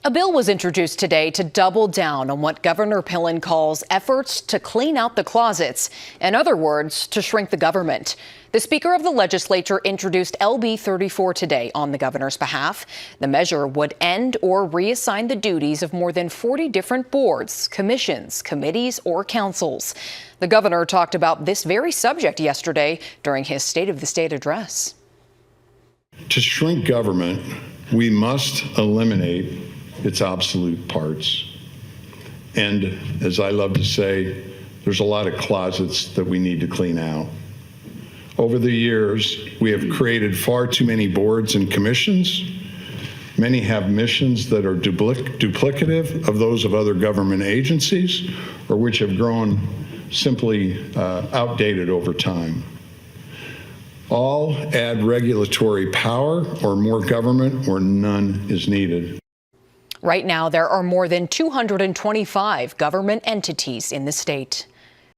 A bill was introduced today to double down on what Governor Pillen calls efforts to clean out the closets. In other words, to shrink the government. The Speaker of the Legislature introduced LB 34 today on the governor's behalf. The measure would end or reassign the duties of more than 40 different boards, commissions, committees, or councils. The governor talked about this very subject yesterday during his State of the State address. To shrink government, we must eliminate its obsolete parts. And as I love to say, there's a lot of closets that we need to clean out. Over the years, we have created far too many boards and commissions. Many have missions that are duplicative of those of other government agencies, or which have grown simply outdated over time. All add regulatory power or more government, or none is needed. Right now, there are more than 225 government entities in the state.